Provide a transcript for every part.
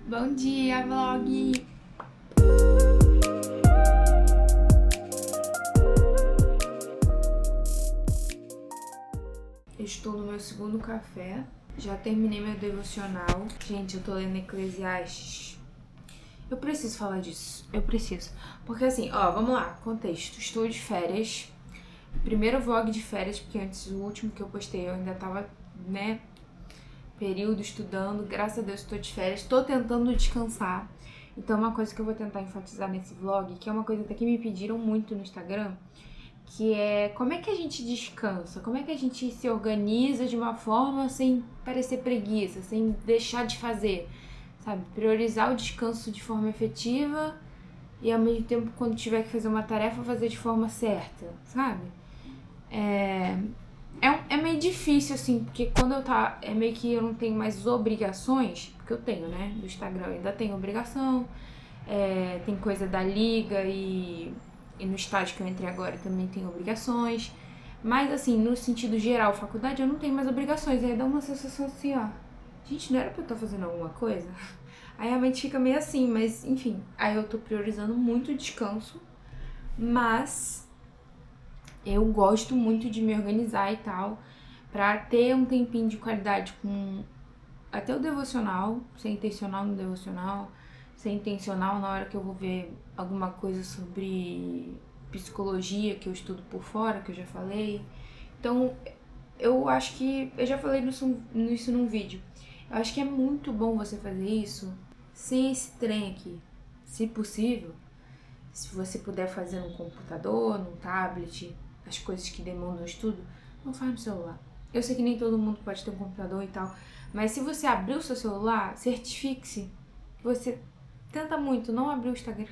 Bom dia, vlog! Estou no meu segundo café. Já terminei meu devocional. Gente, eu tô lendo Eclesiastes. Eu preciso falar disso. Eu preciso. Porque assim, ó, vamos lá. Contexto. Estou de férias. Primeiro vlog de férias, porque antes o último que eu postei eu ainda tava, né, período estudando. Graças a Deus estou de férias. Tô tentando descansar. Então uma coisa que eu vou tentar enfatizar nesse vlog, que é uma coisa até que me pediram muito no Instagram, que é como é que a gente descansa, como é que a gente se organiza de uma forma sem parecer preguiça, sem deixar de fazer, sabe? Priorizar o descanso de forma efetiva e ao mesmo tempo, quando tiver que fazer uma tarefa, fazer de forma certa, sabe? É meio difícil, assim, porque quando eu tá. É meio que eu não tenho mais obrigações, porque eu tenho, né? Do Instagram eu ainda tenho obrigação, tem coisa da liga e no estágio que eu entrei agora também tenho obrigações. Mas, assim, no sentido geral, faculdade, eu não tenho mais obrigações. Aí dá uma sensação assim, ó. Gente, não era pra eu estar fazendo alguma coisa? Aí a mente fica meio assim, mas enfim. Aí eu tô priorizando muito o descanso, mas eu gosto muito de me organizar e tal, pra ter um tempinho de qualidade com até o devocional, ser intencional no devocional, ser intencional na hora que eu vou ver alguma coisa sobre psicologia que eu estudo por fora, que eu já falei. Então, eu acho que eu já falei nisso num vídeo. Eu acho que é muito bom você fazer isso sem esse trem aqui. Se possível, se você puder fazer no computador, no tablet, as coisas que demandam estudo, não faz no celular. Eu sei que nem todo mundo pode ter um computador e tal, mas se você abrir o seu celular, certifique-se que você tenta muito não abrir o Instagram.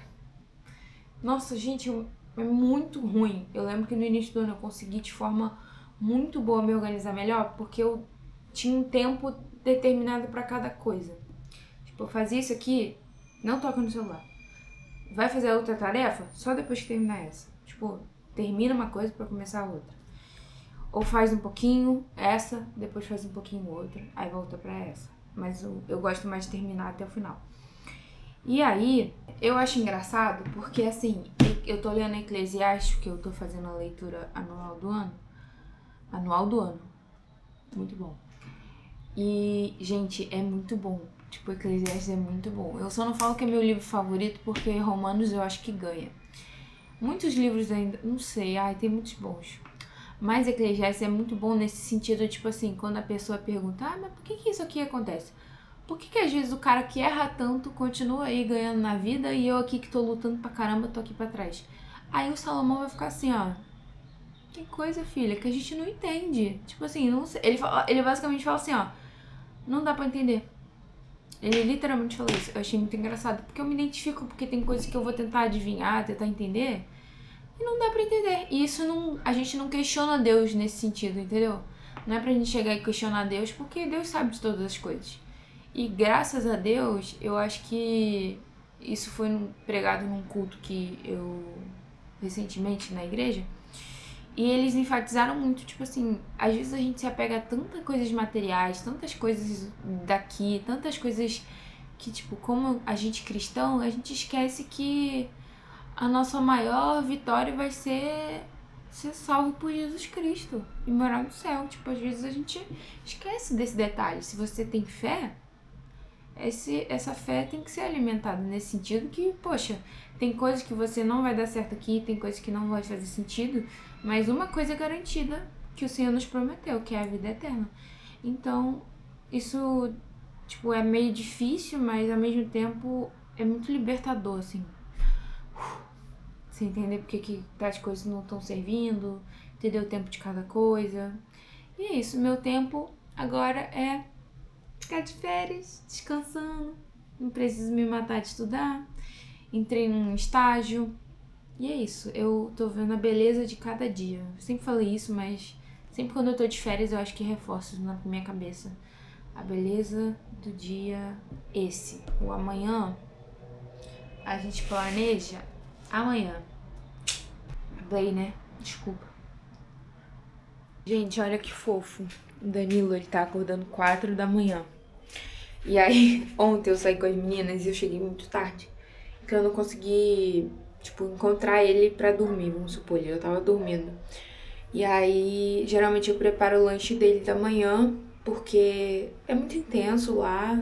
Nossa, gente, é muito ruim. Eu lembro que no início do ano eu consegui de forma muito boa me organizar melhor, porque eu tinha um tempo determinado para cada coisa. Tipo, eu fazia isso aqui, não toca no celular. Vai fazer a outra tarefa só depois que terminar essa. Tipo, termina uma coisa para começar a outra. Ou faz um pouquinho essa, depois faz um pouquinho outra, aí volta pra essa. Mas eu gosto mais de terminar até o final. E aí, eu acho engraçado porque, assim, eu tô lendo Eclesiastes, que eu tô fazendo a leitura anual do ano. Anual do ano. Muito bom. E, gente, é muito bom. Tipo, Eclesiastes é muito bom. Eu só não falo que é meu livro favorito porque Romanos eu acho que ganha. Muitos livros ainda, não sei, tem muitos bons. Mas Eclesiastes é muito bom nesse sentido, tipo assim, quando a pessoa pergunta, mas por que isso aqui acontece? Por que às vezes o cara que erra tanto continua aí ganhando na vida e eu aqui que tô lutando pra caramba tô aqui pra trás? Aí o Salomão vai ficar assim, ó, que coisa, filha, que a gente não entende. Tipo assim, não sei. Ele basicamente fala assim, ó, não dá pra entender. Ele literalmente falou isso. Eu achei muito engraçado, porque eu me identifico, porque tem coisas que eu vou tentar adivinhar, tentar entender, e não dá pra entender. E isso não. A gente não questiona Deus nesse sentido, entendeu? Não é pra gente chegar e questionar Deus, porque Deus sabe de todas as coisas. E graças a Deus, eu acho que isso foi pregado num culto que eu recentemente na igreja. E eles enfatizaram muito, tipo assim, às vezes a gente se apega a tantas coisas materiais, tantas coisas daqui, tantas coisas que, tipo, como a gente cristão, a gente esquece que a nossa maior vitória vai ser salvo por Jesus Cristo e morar no céu. Tipo, às vezes a gente esquece desse detalhe. Se você tem fé, essa fé tem que ser alimentada nesse sentido que, poxa, tem coisas que você não vai dar certo aqui, tem coisas que não vai fazer sentido, mas uma coisa é garantida que o Senhor nos prometeu, que é a vida eterna. Então, isso, tipo, é meio difícil, mas ao mesmo tempo é muito libertador, assim. Você entender porque que tais coisas não estão servindo, entender o tempo de cada coisa. E é isso, meu tempo agora é ficar de férias, descansando, não preciso me matar de estudar. Entrei num estágio e é isso, eu tô vendo a beleza de cada dia. Eu sempre falei isso, mas sempre quando eu tô de férias eu acho que reforço na minha cabeça a beleza do dia esse. O amanhã a gente planeja amanhã. Play, né? Desculpa. Gente, olha que fofo. O Danilo, ele tá acordando 4 da manhã. E aí, ontem eu saí com as meninas e eu cheguei muito tarde. Então eu não consegui, tipo, encontrar ele pra dormir, vamos supor, eu tava dormindo. E aí, geralmente eu preparo o lanche dele da manhã, porque é muito intenso lá.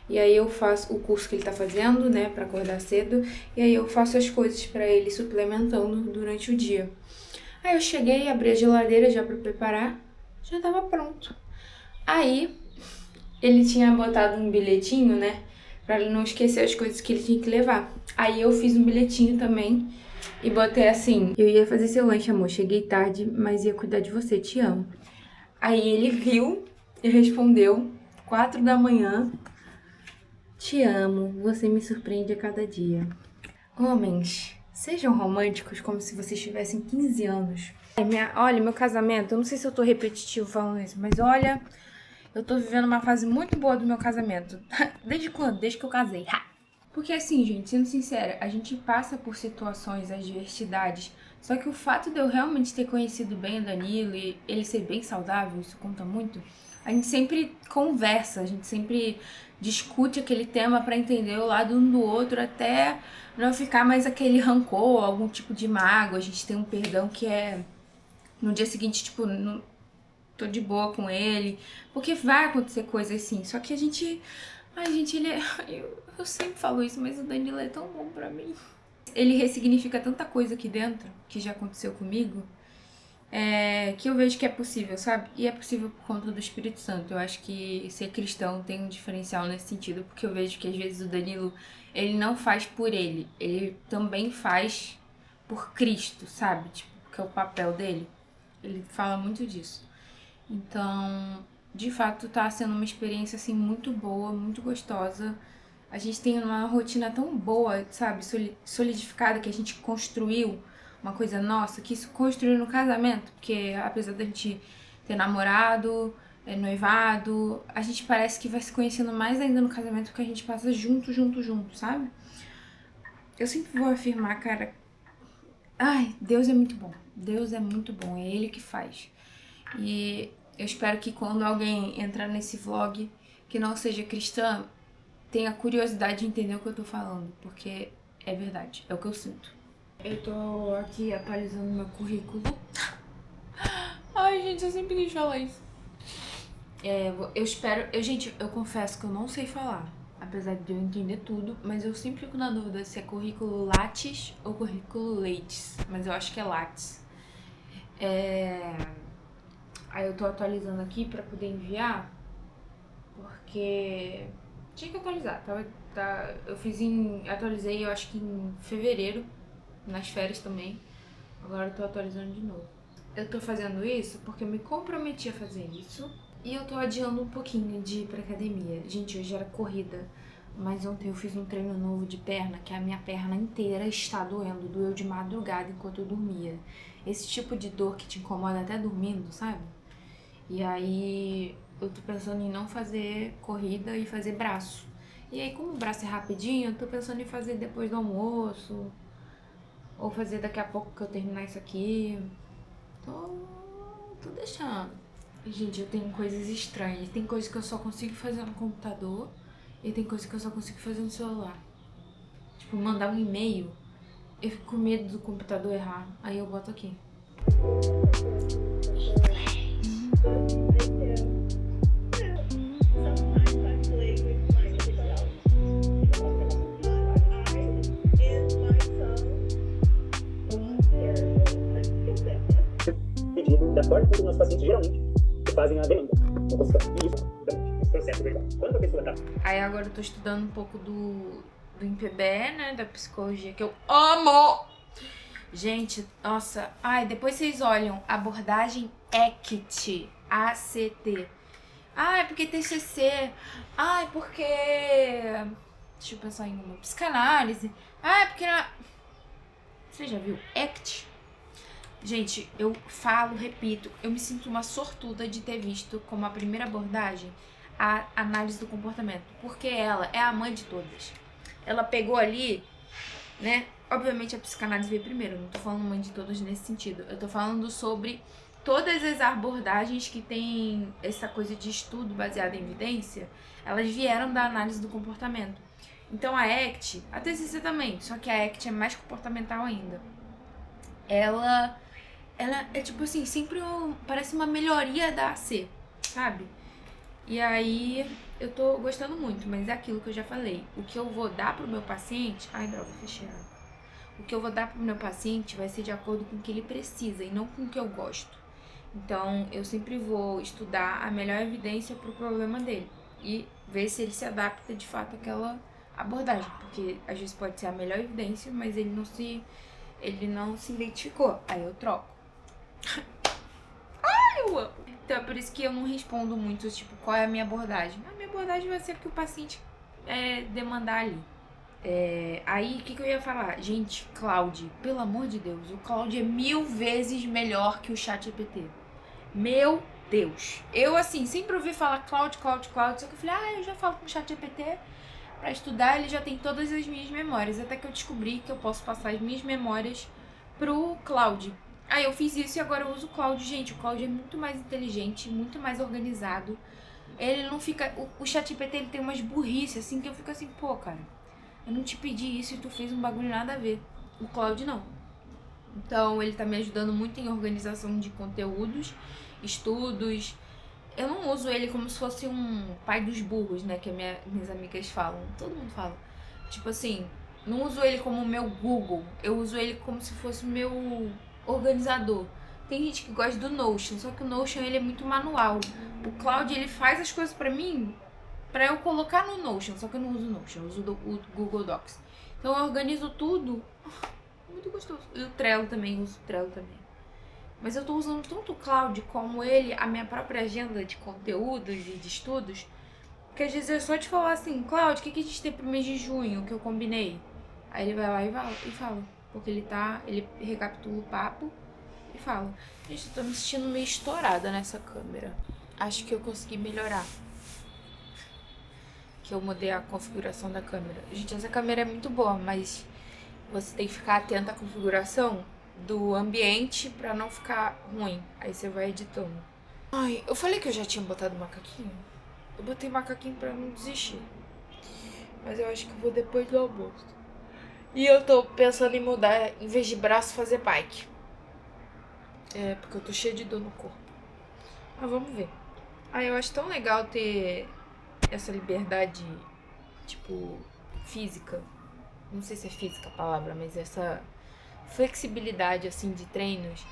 E aí eu faço o curso que ele tá fazendo, né, pra acordar cedo. E aí eu faço as coisas pra ele suplementando durante o dia. Aí eu cheguei, abri a geladeira já pra preparar, já tava pronto. Aí ele tinha botado um bilhetinho, né, pra ele não esquecer as coisas que ele tinha que levar. Aí eu fiz um bilhetinho também e botei assim: eu ia fazer seu lanche, amor, cheguei tarde, mas ia cuidar de você, te amo. Aí ele riu e respondeu, 4 da manhã: te amo, você me surpreende a cada dia. Homens, sejam românticos como se vocês tivessem 15 anos. Olha, meu casamento, eu não sei se eu tô repetitivo falando isso, mas olha, eu tô vivendo uma fase muito boa do meu casamento. Desde quando? Desde que eu casei. Porque assim, gente, sendo sincera, a gente passa por situações, adversidades. Só que o fato de eu realmente ter conhecido bem o Danilo e ele ser bem saudável, isso conta muito. A gente sempre conversa, a gente sempre discute aquele tema pra entender o lado um do outro, até não ficar mais aquele rancor, algum tipo de mágoa. A gente tem um perdão que é no dia seguinte, tipo, não tô de boa com ele, porque vai acontecer coisas assim. Só que a gente, ai, gente, ele é, eu sempre falo isso, mas o Danilo é tão bom pra mim. Ele ressignifica tanta coisa aqui dentro que já aconteceu comigo, que eu vejo que é possível, sabe? E é possível por conta do Espírito Santo. Eu acho que ser cristão tem um diferencial nesse sentido, porque eu vejo que às vezes o Danilo, ele não faz por ele também faz por Cristo, sabe? Tipo, que é o papel dele. Ele fala muito disso. Então, de fato, tá sendo uma experiência, assim, muito boa, muito gostosa. A gente tem uma rotina tão boa, sabe? Solidificada, que a gente construiu uma coisa nossa, que isso construiu no casamento. Porque apesar da gente ter namorado, noivado, a gente parece que vai se conhecendo mais ainda no casamento, porque a gente passa junto, sabe? Eu sempre vou afirmar, cara, ai, Deus é muito bom. Deus é muito bom, é Ele que faz. E eu espero que quando alguém entrar nesse vlog que não seja cristã, tenha curiosidade de entender o que eu tô falando, porque é verdade, é o que eu sinto. Eu tô aqui atualizando meu currículo. Ai, gente, eu sempre quis falar isso. Eu espero... gente, eu confesso que eu não sei falar, apesar de eu entender tudo, mas eu sempre fico na dúvida se é currículo Lattes ou currículo Leites, mas eu acho que é Lattes. Aí eu tô atualizando aqui pra poder enviar, porque tinha que atualizar. Eu atualizei, eu acho que em fevereiro, nas férias também. Agora eu tô atualizando de novo. Eu tô fazendo isso porque eu me comprometi a fazer isso. E eu tô adiando um pouquinho de ir pra academia. Gente, hoje era corrida, mas ontem eu fiz um treino novo de perna, que a minha perna inteira está doendo. Doeu de madrugada enquanto eu dormia. Esse tipo de dor que te incomoda até dormindo, sabe? E aí eu tô pensando em não fazer corrida e fazer braço. E aí, como o braço é rapidinho, eu tô pensando em fazer depois do almoço, ou fazer daqui a pouco que eu terminar isso aqui. Tô deixando. E, gente, eu tenho coisas estranhas. Tem coisas que eu só consigo fazer no computador e tem coisas que eu só consigo fazer no celular. Tipo, mandar um e-mail, eu fico com medo do computador errar, aí eu boto aqui. Pedido da forma como os pacientes geralmente fazem a demanda. Uma consulta. E isso, esse processo verbal. Quando a pessoa está... Aí agora eu tô estudando um pouco do MPBE, né, da psicologia, que eu amo! Gente, nossa, ai, depois vocês olham, abordagem ACT, A-C-T. Ai, porque TCC, ai, porque... Deixa eu pensar em uma, psicanálise. Ai, porque... Você já viu ACT? Gente, eu falo, repito, eu me sinto uma sortuda de ter visto como a primeira abordagem a análise do comportamento, porque ela é a mãe de todas. Ela pegou ali, né? Obviamente a psicanálise veio primeiro, eu não tô falando mãe de todas nesse sentido. Eu tô falando sobre todas as abordagens que tem essa coisa de estudo baseado em evidência, elas vieram da análise do comportamento. Então a ACT, a TCC também, só que a ACT é mais comportamental ainda. Ela é tipo assim, sempre parece uma melhoria da AC, sabe? E aí eu tô gostando muito, mas é aquilo que eu já falei. O que eu vou dar pro meu paciente... Ai, droga, fechei. O que eu vou dar pro meu paciente vai ser de acordo com o que ele precisa e não com o que eu gosto. Então, eu sempre vou estudar a melhor evidência pro problema dele e ver se ele se adapta de fato àquela abordagem. Porque às vezes pode ser a melhor evidência, mas ele não se identificou. Aí eu troco. Eu amo. Então é por isso que eu não respondo muito, tipo, qual é a minha abordagem. A minha abordagem vai ser o que o paciente demandar ali. Aí, o que eu ia falar? Gente, Claude, pelo amor de Deus, o Claude é 1000 vezes melhor que o ChatGPT. Meu Deus. Eu, assim, sempre ouvi falar Claude, só que eu falei, eu já falo com o ChatGPT pra estudar, ele já tem todas as minhas memórias. Até que eu descobri que eu posso passar as minhas memórias pro Claude. Aí eu fiz isso e agora eu uso o Claude. Gente, o Claude é muito mais inteligente, muito mais organizado. Ele não fica... O ChatGPT, ele tem umas burrices, assim, que eu fico assim, pô, cara, eu não te pedi isso e tu fez um bagulho nada a ver. O Claude não. Então, ele tá me ajudando muito em organização de conteúdos, estudos. Eu não uso ele como se fosse um pai dos burros, né, que minhas amigas falam. Todo mundo fala. Tipo assim, não uso ele como o meu Google. Eu uso ele como se fosse o meu organizador. Tem gente que gosta do Notion, só que o Notion ele é muito manual. O Claude, ele faz as coisas pra mim, pra eu colocar no Notion, só que eu não uso o Notion, eu uso o Google Docs. Então eu organizo tudo, muito gostoso. E o Trello também, uso o Trello também. Mas eu tô usando tanto o Claude como ele, a minha própria agenda de conteúdos e de estudos, que às vezes é só te falar assim, Claude, o que a gente tem pro mês de junho, que eu combinei? Aí ele vai lá e fala. Porque ele recapitula o papo e fala. Gente, eu tô me sentindo meio estourada nessa câmera. Acho que eu consegui melhorar. Que eu mudei a configuração da câmera. Gente, essa câmera é muito boa, mas você tem que ficar atenta à configuração do ambiente pra não ficar ruim. Aí você vai editando. Ai, eu falei que eu já tinha botado macaquinho? Eu botei macaquinho pra não desistir. Mas eu acho que eu vou depois do almoço. E eu tô pensando em mudar, em vez de braço, fazer bike. Porque eu tô cheia de dor no corpo. Mas vamos ver. Eu acho tão legal ter essa liberdade, tipo, física. Não sei se é física a palavra, mas essa flexibilidade, assim, de treinos.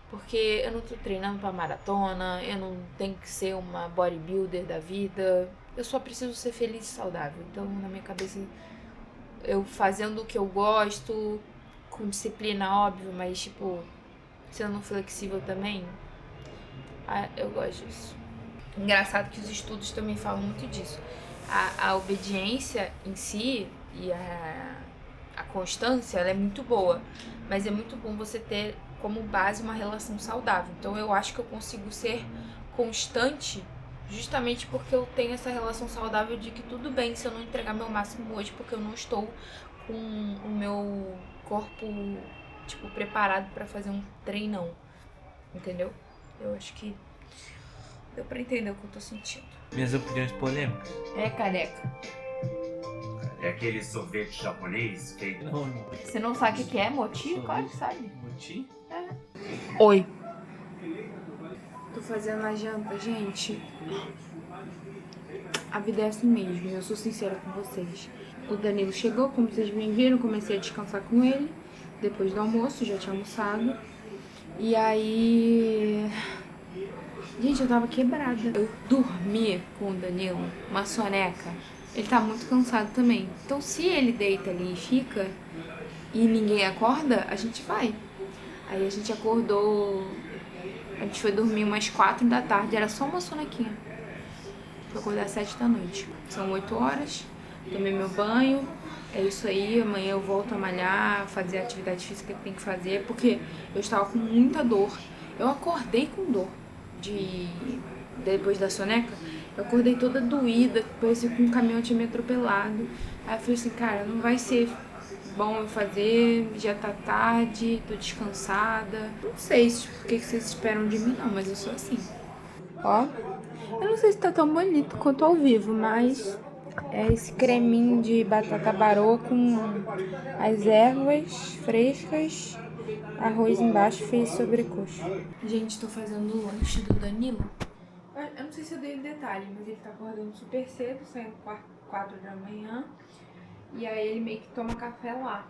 Porque eu não tô treinando pra maratona, eu não tenho que ser uma bodybuilder da vida. Eu só preciso ser feliz e saudável. Então, na minha cabeça, eu fazendo o que eu gosto, com disciplina, óbvio, mas, tipo, sendo flexível também, eu gosto disso. Engraçado que os estudos também falam muito disso. A obediência em si e a constância, ela é muito boa, mas é muito bom você ter como base uma relação saudável. Então eu acho que eu consigo ser constante justamente porque eu tenho essa relação saudável de que tudo bem se eu não entregar meu máximo hoje, porque eu não estou com o meu corpo, tipo, preparado pra fazer um treinão, entendeu? Eu acho que deu pra entender o que eu tô sentindo. Minhas opiniões polêmicas. Careca. É aquele sorvete japonês feito... Não. Você não sabe o que é moti? Claro que sabe. Moti? Oi. Tô fazendo a janta, gente. A vida é assim mesmo, eu sou sincera com vocês. O Danilo chegou, como vocês me viram, comecei a descansar com ele. Depois do almoço, já tinha almoçado. E aí... Gente, eu tava quebrada. Eu dormi com o Danilo, uma soneca. Ele tá muito cansado também. Então, se ele deita ali e fica, e ninguém acorda, a gente vai. Aí a gente acordou... A gente foi dormir umas 4 da tarde, era só uma sonequinha. Foi acordar às 7 da noite. São 8 horas, tomei meu banho. É isso aí, amanhã eu volto a malhar, fazer a atividade física que tem que fazer, porque eu estava com muita dor. Eu acordei com dor. Depois da soneca, eu acordei toda doída, parecia que um caminhão tinha me atropelado. Aí eu falei assim, cara, não vai ser bom eu fazer, já tá tarde, tô descansada. Não sei o que vocês esperam de mim não, mas eu sou assim. Ó, eu não sei se tá tão bonito quanto ao vivo, mas é esse creminho de batata baroa com as ervas frescas, arroz embaixo e fiz sobrecoxa. Gente, tô fazendo o lanche do Danilo. Eu não sei se eu dei detalhe, mas ele tá acordando super cedo, saindo 4 da manhã. E aí ele meio que toma café lá.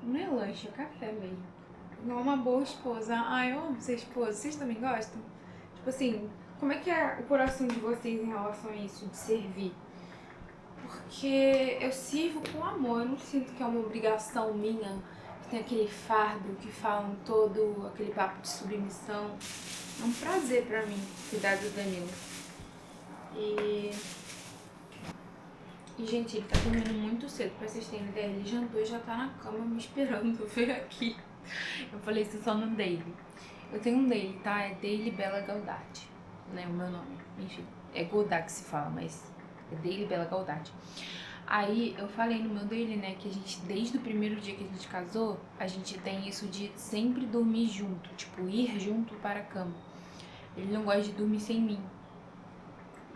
Não é lanche, é café mesmo. Igual uma boa esposa. Ai, eu amo ser esposa. Vocês também gostam? Tipo assim, como é que é o coração de vocês em relação a isso, de servir? Porque eu sirvo com amor, eu não sinto que é uma obrigação minha, que tem aquele fardo que falam todo, aquele papo de submissão. É um prazer pra mim cuidar do Danilo. E, gente, ele tá dormindo muito cedo, pra vocês terem ideia. Ele jantou e já tá na cama me esperando ver aqui. Eu falei isso só no daily. Eu tenho um daily, tá? É Daily Bela Galdarte, né? O meu nome. Enfim, é Godard que se fala, mas é Daily Bela Galdarte. Aí eu falei no meu daily, né, que a gente, desde o primeiro dia que a gente casou, a gente tem isso de sempre dormir junto, tipo, ir junto para a cama. Ele não gosta de dormir sem mim.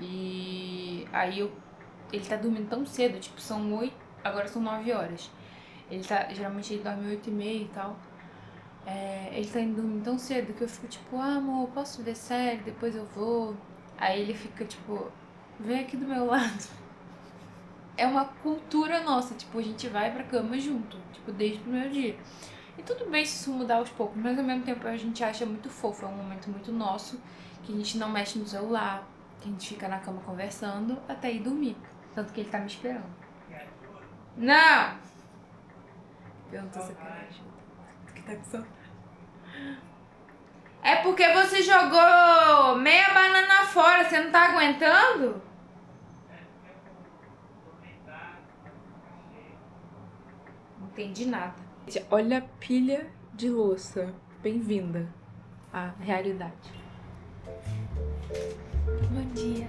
E aí ele tá dormindo tão cedo, tipo, são 8, agora são 9 horas. Geralmente ele dorme 8h30 e tal. Ele tá indo dormir tão cedo que eu fico tipo, amor, posso ver série, depois eu vou. Aí ele fica tipo, vem aqui do meu lado. É uma cultura nossa, tipo, a gente vai pra cama junto, tipo, desde o primeiro dia. E tudo bem se isso mudar aos poucos, mas ao mesmo tempo a gente acha muito fofo, é um momento muito nosso, que a gente não mexe no celular, que a gente fica na cama conversando até ir dormir. Tanto que ele tá me esperando. Não! Perguntou se eu quero ajuda. Que tá com sono. É porque você jogou meia banana fora, você não tá aguentando? Não entendi nada. Olha a pilha de louça. Bem-vinda à realidade. Bom dia.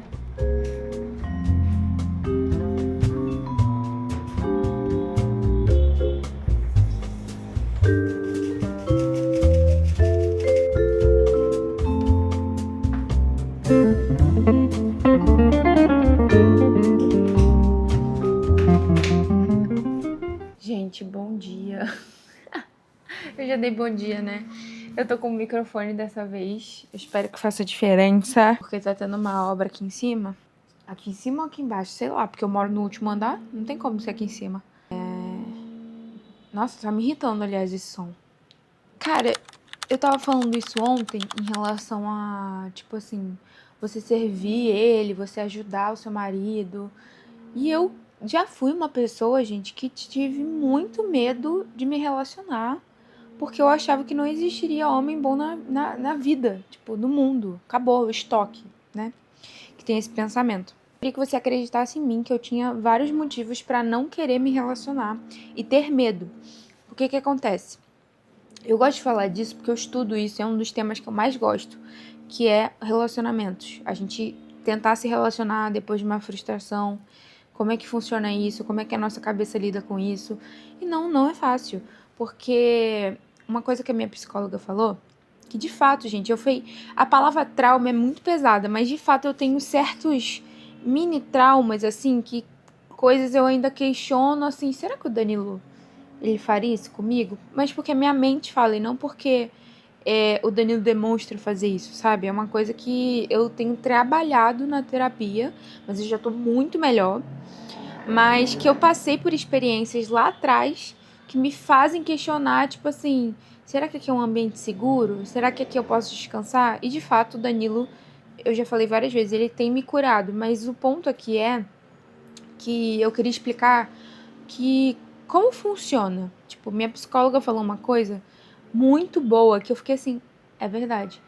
Gente, bom dia. Eu já dei bom dia, né? Eu tô com o microfone dessa vez. Eu espero que faça diferença, porque tá tendo uma obra aqui em cima. Aqui em cima ou aqui embaixo? Sei lá, porque eu moro no último andar. Não tem como ser aqui em cima. Nossa, tá me irritando, aliás, esse som. Cara, eu tava falando isso ontem em relação a, tipo assim, você servir ele, você ajudar o seu marido. E eu já fui uma pessoa, gente, que tive muito medo de me relacionar, porque eu achava que não existiria homem bom na vida, tipo, no mundo. Acabou o estoque, né? Que tem esse pensamento. Eu queria que você acreditasse em mim, que eu tinha vários motivos pra não querer me relacionar e ter medo. O que acontece? Eu gosto de falar disso porque eu estudo isso, é um dos temas que eu mais gosto, que é relacionamentos. A gente tentar se relacionar depois de uma frustração, como é que funciona isso, como é que a nossa cabeça lida com isso. E não é fácil, porque uma coisa que a minha psicóloga falou, que de fato, gente, a palavra trauma é muito pesada, mas de fato eu tenho certos mini traumas, assim, que coisas eu ainda questiono, assim, será que o Danilo, ele faria isso comigo? Mas porque a minha mente fala, e não porque o Danilo demonstra fazer isso, sabe? É uma coisa que eu tenho trabalhado na terapia, mas eu já tô muito melhor. Mas que eu passei por experiências lá atrás que me fazem questionar, tipo assim, será que aqui é um ambiente seguro? Será que aqui eu posso descansar? E de fato, o Danilo, eu já falei várias vezes, ele tem me curado, mas o ponto aqui é que eu queria explicar que como funciona. Tipo, minha psicóloga falou uma coisa muito boa que eu fiquei assim, é verdade.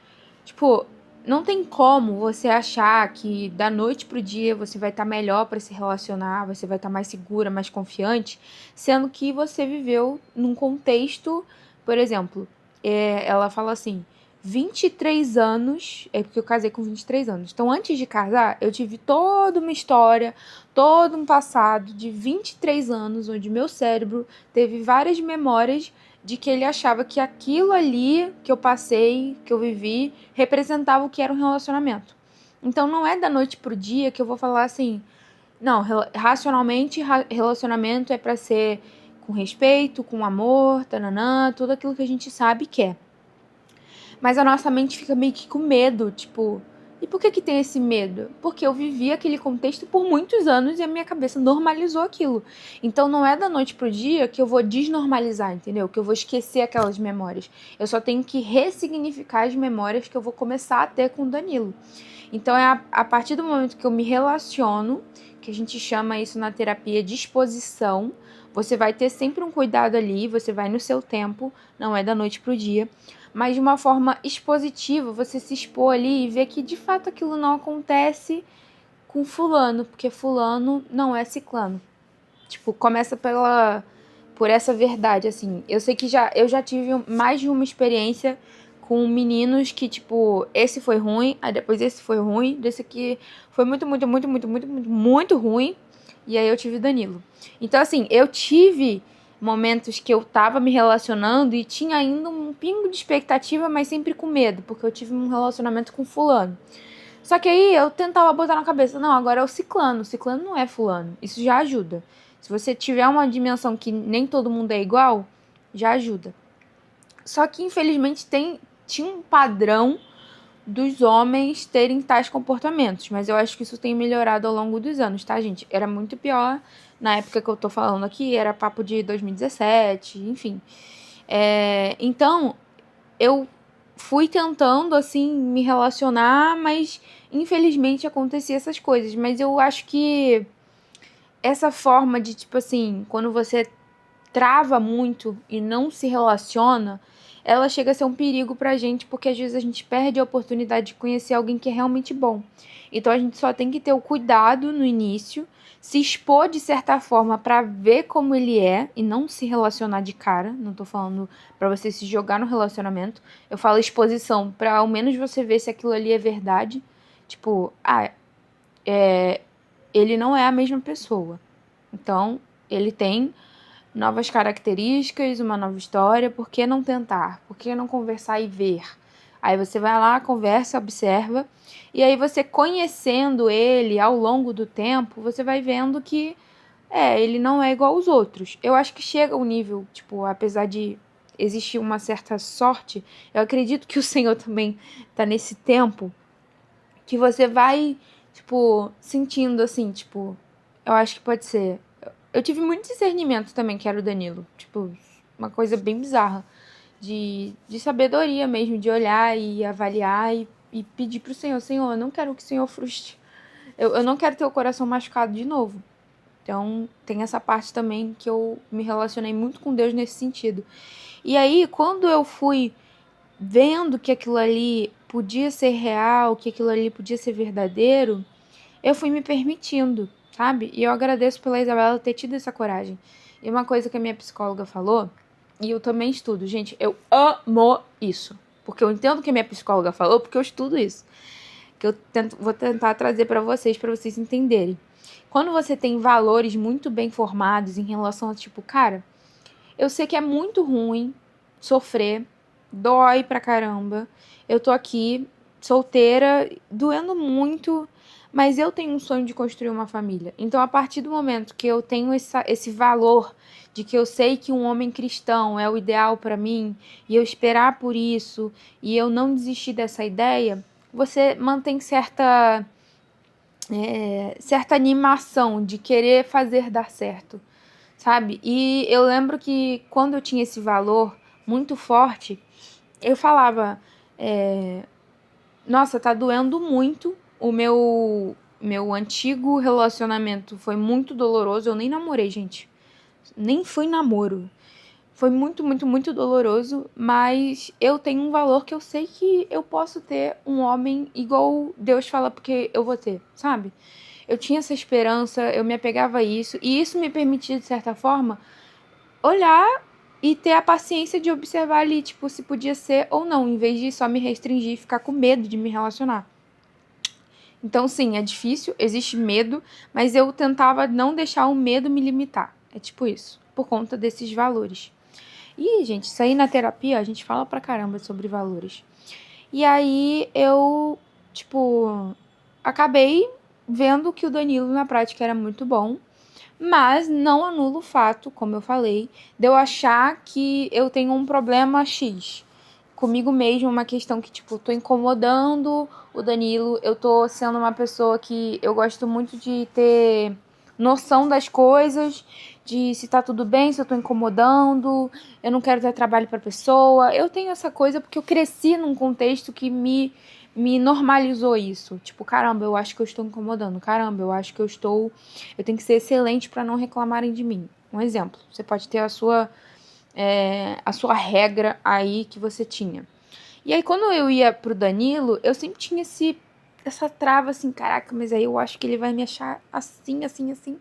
Tipo, não tem como você achar que da noite pro dia você vai estar melhor para se relacionar, você vai estar mais segura, mais confiante, sendo que você viveu num contexto, por exemplo, ela fala assim, 23 anos, é porque eu casei com 23 anos. Então, antes de casar, eu tive toda uma história, todo um passado de 23 anos, onde meu cérebro teve várias memórias de que ele achava que aquilo ali que eu passei, que eu vivi, representava o que era um relacionamento. Então, não é da noite pro dia que eu vou falar assim, não, racionalmente, relacionamento é pra ser com respeito, com amor, tananã, tudo aquilo que a gente sabe que é. Mas a nossa mente fica meio que com medo, tipo... E por que tem esse medo? Porque eu vivi aquele contexto por muitos anos e a minha cabeça normalizou aquilo. Então não é da noite pro dia que eu vou desnormalizar, entendeu? Que eu vou esquecer aquelas memórias. Eu só tenho que ressignificar as memórias que eu vou começar a ter com o Danilo. Então é a partir do momento que eu me relaciono, que a gente chama isso na terapia de exposição, você vai ter sempre um cuidado ali, você vai no seu tempo, não é da noite pro dia, mas de uma forma expositiva, você se expor ali e ver que de fato aquilo não acontece com fulano, porque fulano não é ciclano. Tipo, começa por essa verdade, assim. Eu sei que eu já tive mais de uma experiência com meninos que, tipo, esse foi ruim, aí depois esse foi ruim, desse aqui foi muito, muito, muito, muito, muito, muito, muito ruim, e aí eu tive Danilo. Então, assim, eu tive momentos que eu tava me relacionando e tinha ainda um pingo de expectativa, mas sempre com medo, porque eu tive um relacionamento com fulano. Só que aí eu tentava botar na cabeça, não, agora é o ciclano não é fulano. Isso já ajuda. Se você tiver uma dimensão que nem todo mundo é igual, já ajuda. Só que, infelizmente, tinha um padrão dos homens terem tais comportamentos, mas eu acho que isso tem melhorado ao longo dos anos, tá, gente? Era muito pior na época que eu tô falando aqui, era papo de 2017, enfim. Então, eu fui tentando, assim, me relacionar, mas infelizmente acontecia essas coisas. Mas eu acho que essa forma de, tipo assim, quando você trava muito e não se relaciona, ela chega a ser um perigo pra gente, porque às vezes a gente perde a oportunidade de conhecer alguém que é realmente bom. Então a gente só tem que ter o cuidado no início, se expor de certa forma pra ver como ele é e não se relacionar de cara. Não tô falando pra você se jogar no relacionamento. Eu falo exposição, pra ao menos você ver se aquilo ali é verdade. Tipo, ele não é a mesma pessoa. Então, ele tem novas características, uma nova história, por que não tentar? Por que não conversar e ver? Aí você vai lá, conversa, observa, e aí você conhecendo ele ao longo do tempo, você vai vendo que ele não é igual aos outros. Eu acho que chega um nível, tipo, apesar de existir uma certa sorte, eu acredito que o Senhor também tá nesse tempo que você vai, tipo, sentindo assim, tipo, eu acho que pode ser. Eu tive muito discernimento também, que era o Danilo. Tipo, uma coisa bem bizarra. De sabedoria mesmo, de olhar e avaliar e pedir pro Senhor, Senhor, eu não quero que o Senhor frustre. Eu não quero ter o coração machucado de novo. Então, tem essa parte também que eu me relacionei muito com Deus nesse sentido. E aí, quando eu fui vendo que aquilo ali podia ser real, que aquilo ali podia ser verdadeiro, eu fui me permitindo, sabe? E eu agradeço pela Isabela ter tido essa coragem. E uma coisa que a minha psicóloga falou, e eu também estudo, gente, eu amo isso. Porque eu entendo o que a minha psicóloga falou, porque eu estudo isso. Que eu vou tentar trazer para vocês entenderem. Quando você tem valores muito bem formados em relação a, tipo, cara, eu sei que é muito ruim sofrer, dói pra caramba. Eu tô aqui, solteira, doendo muito, mas eu tenho um sonho de construir uma família. Então, a partir do momento que eu tenho esse valor de que eu sei que um homem cristão é o ideal pra mim, e eu esperar por isso, e eu não desistir dessa ideia, você mantém certa animação de querer fazer dar certo, sabe? E eu lembro que quando eu tinha esse valor muito forte, eu falava, nossa, tá doendo muito, o meu antigo relacionamento foi muito doloroso, eu nem namorei, gente, nem foi namoro, foi muito, muito, muito doloroso, mas eu tenho um valor que eu sei que eu posso ter um homem igual Deus fala porque eu vou ter, sabe? Eu tinha essa esperança, eu me apegava a isso, e isso me permitia, de certa forma, olhar e ter a paciência de observar ali, tipo, se podia ser ou não, em vez de só me restringir e ficar com medo de me relacionar. Então, sim, é difícil, existe medo, mas eu tentava não deixar o medo me limitar. É tipo isso, por conta desses valores. E, gente, isso aí na terapia, a gente fala pra caramba sobre valores. E aí eu, tipo, acabei vendo que o Danilo na prática era muito bom, mas não anula o fato, como eu falei, de eu achar que eu tenho um problema X comigo mesmo, uma questão que, tipo, tô incomodando o Danilo, eu tô sendo uma pessoa que eu gosto muito de ter noção das coisas, de se tá tudo bem, se eu tô incomodando, eu não quero ter trabalho pra pessoa. Eu tenho essa coisa porque eu cresci num contexto que me normalizou isso. Tipo, caramba, eu acho que eu estou incomodando. Caramba, eu acho que eu tenho que ser excelente pra não reclamarem de mim. Um exemplo, você pode ter a sua regra aí que você tinha. E aí, quando eu ia pro Danilo, eu sempre tinha essa trava assim, caraca, mas aí eu acho que ele vai me achar assim, assim, assim.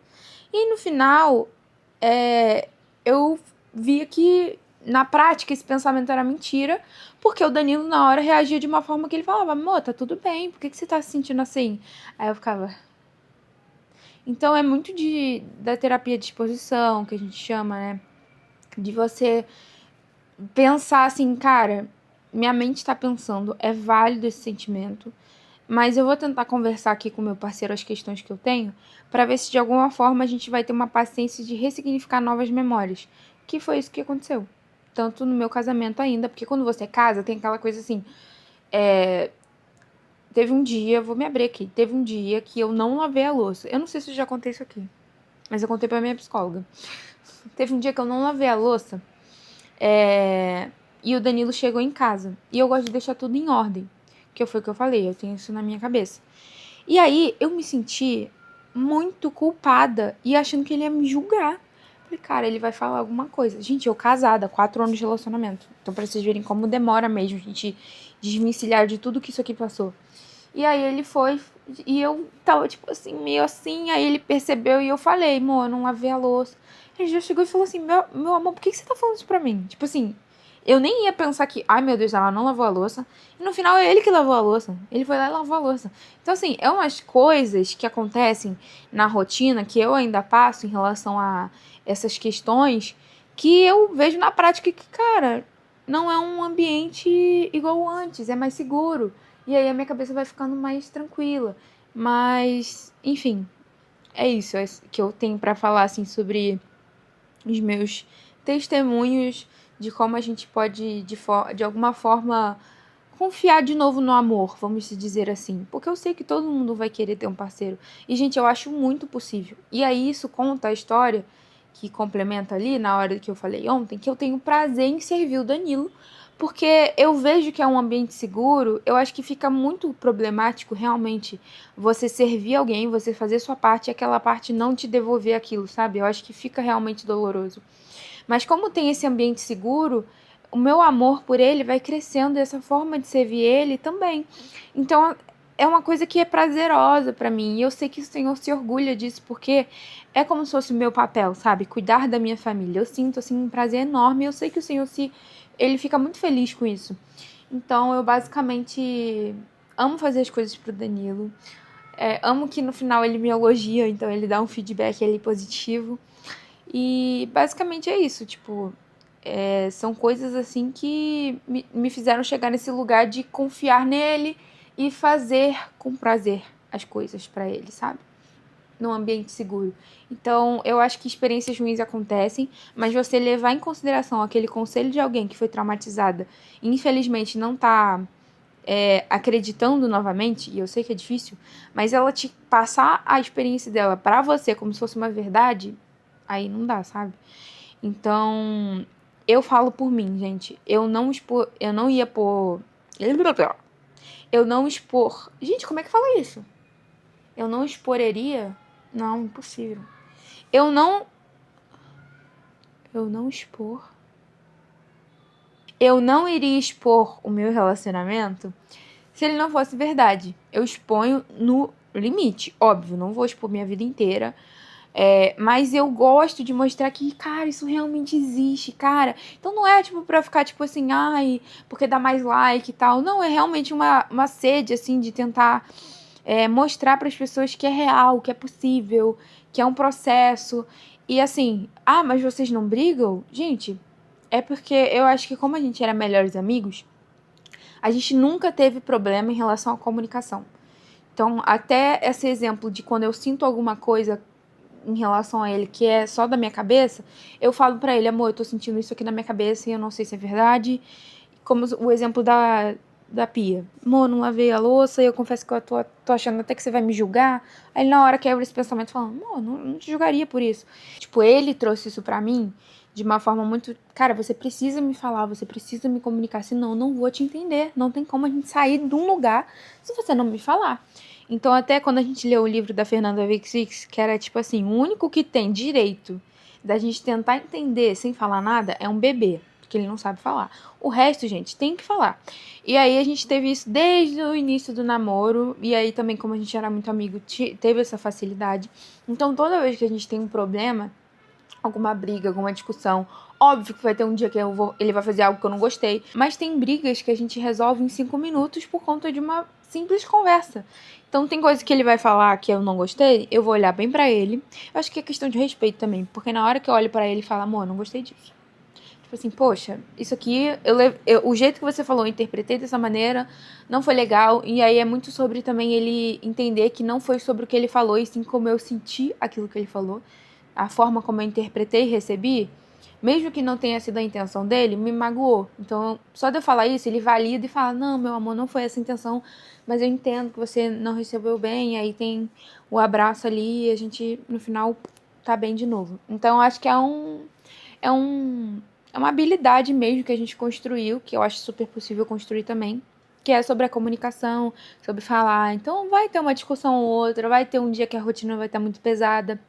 E aí, no final, eu via que, na prática, esse pensamento era mentira, porque o Danilo, na hora, reagia de uma forma que ele falava, amor, tá tudo bem, por que você tá se sentindo assim? Aí eu ficava... Então, é muito da terapia de exposição, que a gente chama, né? De você pensar assim, cara, minha mente tá pensando, é válido esse sentimento, mas eu vou tentar conversar aqui com meu parceiro as questões que eu tenho, pra ver se de alguma forma a gente vai ter uma paciência de ressignificar novas memórias, que foi isso que aconteceu. Tanto no meu casamento ainda, porque quando você casa, tem aquela coisa assim, teve um dia, vou me abrir aqui, teve um dia que eu não lavei a louça. Eu não sei se eu já contei isso aqui, mas eu contei pra minha psicóloga. Teve um dia que eu não lavei a louça, e o Danilo chegou em casa. E eu gosto de deixar tudo em ordem. Que foi o que eu falei, eu tenho isso na minha cabeça. E aí, eu me senti muito culpada e achando que ele ia me julgar. Falei, cara, ele vai falar alguma coisa. Gente, eu casada, 4 anos de relacionamento. Então, pra vocês verem como demora mesmo a gente desvencilhar de tudo que isso aqui passou. E aí, ele foi, e eu tava, tipo assim, meio assim. Aí, ele percebeu e eu falei, amor, eu não lavei a louça. Ele já chegou e falou assim, meu amor, por que você tá falando isso pra mim? Tipo assim, eu nem ia pensar que, ai meu Deus, ela não lavou a louça. E no final é ele que lavou a louça. Ele foi lá e lavou a louça. Então assim, é umas coisas que acontecem na rotina que eu ainda passo em relação a essas questões que eu vejo na prática que, cara, não é um ambiente igual antes, é mais seguro. E aí a minha cabeça vai ficando mais tranquila. Mas, enfim, é isso que eu tenho pra falar assim sobre os meus testemunhos de como a gente pode, de alguma forma, confiar de novo no amor, vamos dizer assim. Porque eu sei que todo mundo vai querer ter um parceiro. E, gente, eu acho muito possível. E aí isso conta a história que complementa ali, na hora que eu falei ontem, que eu tenho prazer em servir o Danilo, porque eu vejo que é um ambiente seguro. Eu acho que fica muito problemático, realmente, você servir alguém, você fazer sua parte e aquela parte não te devolver aquilo, sabe? Eu acho que fica realmente doloroso. Mas como tem esse ambiente seguro, o meu amor por ele vai crescendo, e essa forma de servir ele também. Então, é uma coisa que é prazerosa pra mim. E eu sei que o Senhor se orgulha disso, porque é como se fosse o meu papel, sabe? Cuidar da minha família. Eu sinto, assim, um prazer enorme. E eu sei que o Senhor ele fica muito feliz com isso. Então, eu basicamente amo fazer as coisas pro Danilo. Amo que no final ele me elogia, então ele dá um feedback ali positivo. E basicamente é isso, tipo, são coisas assim que me fizeram chegar nesse lugar de confiar nele e fazer com prazer as coisas pra ele, sabe? Num ambiente seguro. Então, eu acho que experiências ruins acontecem, mas você levar em consideração aquele conselho de alguém que foi traumatizada e infelizmente não tá acreditando novamente, e eu sei que é difícil, mas ela te passar a experiência dela pra você como se fosse uma verdade, aí não dá, sabe? Então, eu falo por mim, gente. Eu não ia pôr. Eu não expor. Gente, como é que fala isso? Eu não exporeria? Não, impossível. Eu não expor. Eu não iria expor o meu relacionamento se ele não fosse verdade. Eu exponho no limite, óbvio, não vou expor minha vida inteira. Mas eu gosto de mostrar que, cara, isso realmente existe, cara. Então não é, tipo, pra ficar, tipo assim, ai, porque dá mais like e tal. Não, é realmente uma sede, assim, de tentar mostrar pras pessoas que é real, que é possível, que é um processo. E assim, mas vocês não brigam? Gente, é porque eu acho que como a gente era melhores amigos, a gente nunca teve problema em relação à comunicação. Então, até esse exemplo de quando eu sinto alguma coisa em relação a ele que é só da minha cabeça, eu falo pra ele, amor, eu tô sentindo isso aqui na minha cabeça e eu não sei se é verdade. Como o exemplo da pia. Amor, não lavei a louça e eu confesso que eu tô achando até que você vai me julgar. Aí na hora quebra esse pensamento falando, amor, não te julgaria por isso. Tipo, ele trouxe isso pra mim de uma forma muito... Cara, você precisa me falar, você precisa me comunicar, senão eu não vou te entender. Não tem como a gente sair de um lugar se você não me falar. Então, até quando a gente leu o livro da Fernanda Vicks, que era tipo assim, o único que tem direito da gente tentar entender sem falar nada é um bebê, porque ele não sabe falar. O resto, gente, tem que falar. E aí a gente teve isso desde o início do namoro, e aí também, como a gente era muito amigo, teve essa facilidade. Então, toda vez que a gente tem um problema, alguma briga, alguma discussão, óbvio que vai ter um dia que ele vai fazer algo que eu não gostei, mas tem brigas que a gente resolve em 5 minutos por conta de uma simples conversa. Então tem coisa que ele vai falar que eu não gostei, eu vou olhar bem pra ele. Eu acho que é questão de respeito também, porque na hora que eu olho pra ele e falo, amor, não gostei disso. Tipo assim, poxa, isso aqui, o jeito que você falou, eu interpretei dessa maneira, não foi legal. E aí é muito sobre também ele entender que não foi sobre o que ele falou, e sim como eu senti aquilo que ele falou. A forma como eu interpretei e recebi, mesmo que não tenha sido a intenção dele, me magoou. Então, só de eu falar isso, ele valida e fala, não, meu amor, não foi essa a intenção, mas eu entendo que você não recebeu bem, e aí tem o abraço ali e a gente, no final, tá bem de novo. Então, acho que é uma habilidade mesmo que a gente construiu, que eu acho super possível construir também, que é sobre a comunicação, sobre falar. Então, vai ter uma discussão ou outra, vai ter um dia que a rotina vai estar muito pesada,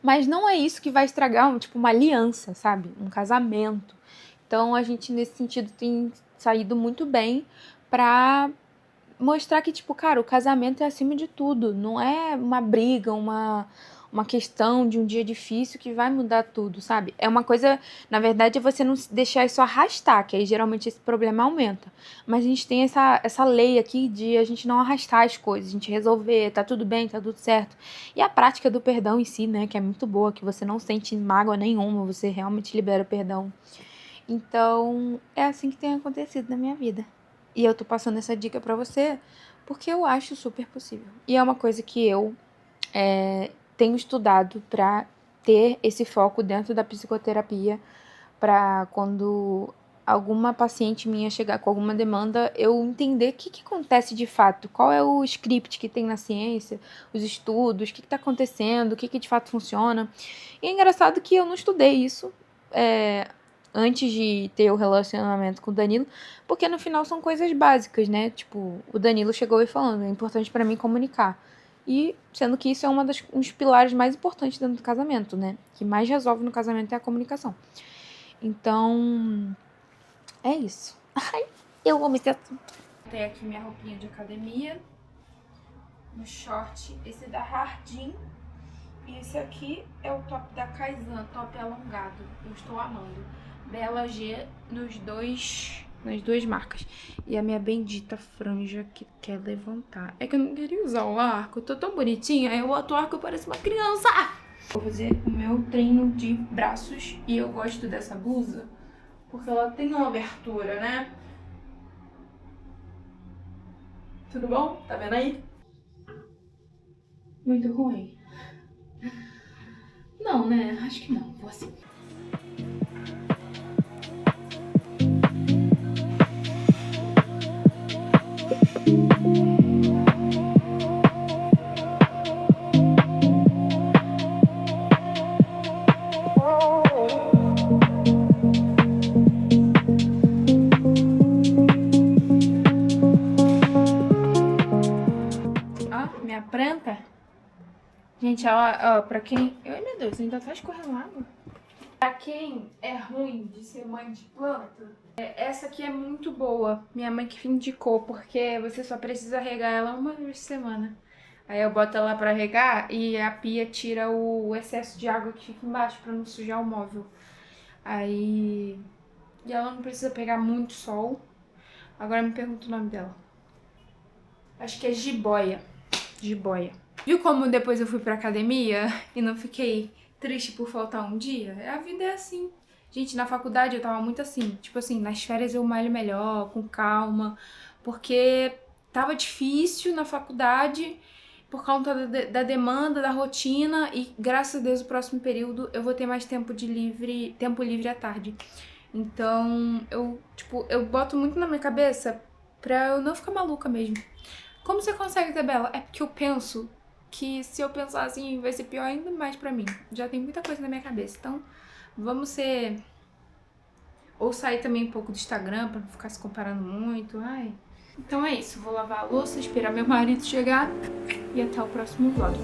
mas não é isso que vai estragar, uma aliança, sabe? Um casamento. Então, a gente, nesse sentido, tem saído muito bem pra mostrar que, cara, o casamento é acima de tudo. Não é uma briga, uma questão de um dia difícil que vai mudar tudo, sabe? É uma coisa, na verdade, é você não deixar isso arrastar, que aí geralmente esse problema aumenta. Mas a gente tem essa lei aqui de a gente não arrastar as coisas, a gente resolver, tá tudo bem, tá tudo certo. E a prática do perdão em si, né, que é muito boa, que você não sente mágoa nenhuma, você realmente libera o perdão. Então, é assim que tem acontecido na minha vida. E eu tô passando essa dica pra você porque eu acho super possível. E é uma coisa que eu tenho estudado pra ter esse foco dentro da psicoterapia, pra quando alguma paciente minha chegar com alguma demanda, eu entender o que acontece de fato, qual é o script que tem na ciência, os estudos, o que tá acontecendo, o que de fato funciona. E é engraçado que eu não estudei isso antes de ter o relacionamento com o Danilo, porque no final são coisas básicas, né? Tipo, o Danilo chegou e falando, é importante pra mim comunicar. E sendo que isso é um dos pilares mais importantes dentro do casamento, né? Que mais resolve no casamento é a comunicação. Então, é isso. Ai, eu amo esse assunto. Tem aqui minha roupinha de academia, no short, esse da Hardin. E esse aqui é o top da Kaizen, top alongado. Eu estou amando. Bela G nas duas marcas. E a minha bendita franja que quer levantar. É que eu não queria usar o arco. Eu tô tão bonitinha. Aí eu boto o arco e pareço uma criança. Vou fazer o meu treino de braços. E eu gosto dessa blusa porque ela tem uma abertura, né? Tudo bom? Tá vendo aí? Muito ruim. Não, né? Acho que não. Vou assim. Ó, minha planta. Gente, ó, pra quem... Ai, meu Deus, ainda tá escorrendo água. Pra quem é ruim de ser mãe de planta, essa aqui é muito boa. Minha mãe que indicou, porque você só precisa regar ela uma vez por semana. Aí eu boto ela pra regar e a pia tira o excesso de água que fica embaixo pra não sujar o móvel. Aí... E ela não precisa pegar muito sol. Agora me pergunta o nome dela. Acho que é Jiboia. Jiboia. Viu como depois eu fui pra academia e não fiquei triste por faltar um dia? A vida é assim. Gente, na faculdade eu tava muito assim. Tipo assim, nas férias eu malho melhor, com calma. Porque tava difícil na faculdade por conta da demanda, da rotina. E graças a Deus, o próximo período eu vou ter mais tempo livre à tarde. Então, eu boto muito na minha cabeça pra eu não ficar maluca mesmo. Como você consegue, Isabela? É porque eu penso que se eu pensar assim, vai ser pior ainda mais pra mim. Já tem muita coisa na minha cabeça. Então, vamos ser... Ou sair também um pouco do Instagram pra não ficar se comparando muito. Ai. Então é isso. Vou lavar a louça, esperar meu marido chegar. E até o próximo vlog.